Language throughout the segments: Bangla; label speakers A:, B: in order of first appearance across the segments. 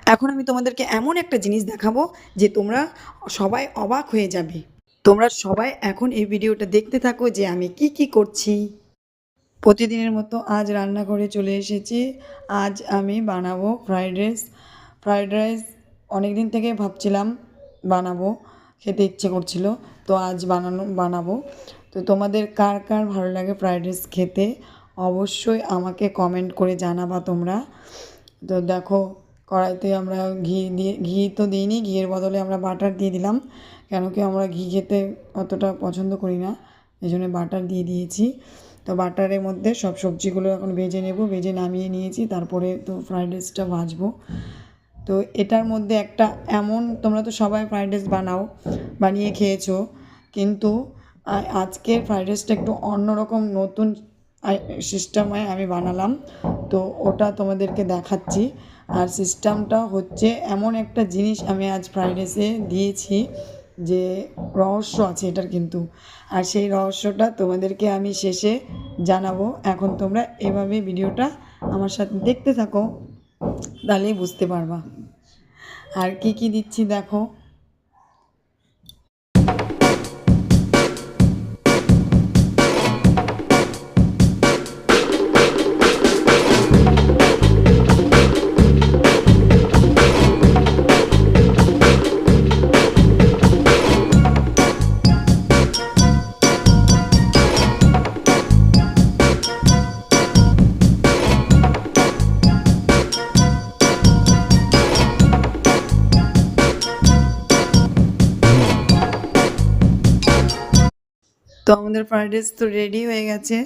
A: এখন আমি তোমাদেরকে এমন একটা জিনিস দেখাবো যে তোমরা সবাই অবাক হয়ে যাবে। তোমরা সবাই এখন এই ভিডিওটা দেখতে থাকো যে আমি কি কি করছি। প্রতিদিনের মতো আজ রান্না করে চলে এসেছি। আজ আমি বানাবো ফ্রাইড রাইস। ফ্রাইড রাইস অনেক দিন থেকে ভাবছিলাম বানাবো, খেতে ইচ্ছে করছিল, তো আজ বানাবো। তো তোমাদের কার কার ভালো লাগে ফ্রাইড রাইস খেতে অবশ্যই আমাকে কমেন্ট করে জানাবা তোমরা। তো দেখো, কড়াইতে আমরা ঘি তো দিইনি, ঘিয়ের বদলে আমরা বাটার দিয়ে দিলাম, কেন কি আমরা ঘি খেতে অতটা পছন্দ করি না, এই জন্য বাটার দিয়ে দিয়েছি। তো বাটারের মধ্যে সব সবজিগুলো এখন ভেজে নেব, ভেজে নামিয়ে নিয়েছি, তারপরে তো ফ্রাইড রাইসটা ভাজবো। তো এটার মধ্যে একটা এমন, তোমরা তো সবাই ফ্রাইড রাইস বানিয়ে খেয়েছো, কিন্তু আজকের ফ্রাইড রাইসটা একটু অন্যরকম নতুন সিস্টেমে আমি বানালাম, তো ওটা তোমাদেরকে দেখাচ্ছি। আর সিস্টেমটা হচ্ছে এমন একটা জিনিস আমি আজ ফ্রাইড রাইসে দিয়েছি যে রহস্য আছে এটার কিন্তু, আর সেই রহস্যটা তোমাদেরকে আমি শেষে জানাবো। এখন তোমরা এভাবে ভিডিওটা আমার সাথে দেখতে থাকো, তাহলেই বুঝতে পারবা। আর কি কি দিচ্ছি দেখো। তো আমাদের ফ্রাইড রাইস তো রেডি হয়ে গেছে।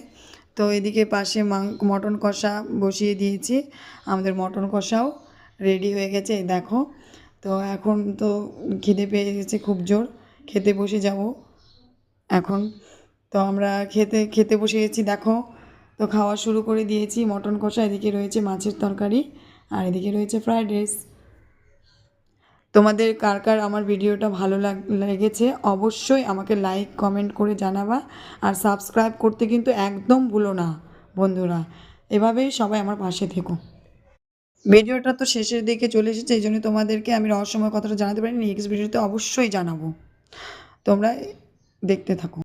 A: তো এদিকে পাশে মটন কষা বসিয়ে দিয়েছি, আমাদের মটন কষাও রেডি হয়ে গেছে, এই দেখো। তো এখন তো খিদে পেয়ে গেছে খুব জোর, খেতে বসে যাব এখন। তো আমরা খেতে খেতে বসে গেছি দেখো। তো খাওয়া শুরু করে দিয়েছি, মটন কষা, এদিকে রয়েছে মাছের তরকারি, আর এদিকে রয়েছে ফ্রাইড রাইস। তোমাদের কার কার আমার ভিডিওটা ভালো লেগেছে অবশ্যই আমাকে লাইক কমেন্ট করে জানাবা, আর সাবস্ক্রাইব করতে কিন্তু একদম ভুলো না বন্ধুরা। এভাবেই সবাই আমার পাশে থেকো। ভিডিওটা তো শেষের দিকে চলে এসেছে, এই জন্য তোমাদেরকে আমি রহস্যময় কথাটা জানাতে পারিনি, নেক্সট ভিডিওতে অবশ্যই জানাবো। তোমরা দেখতে থাকো।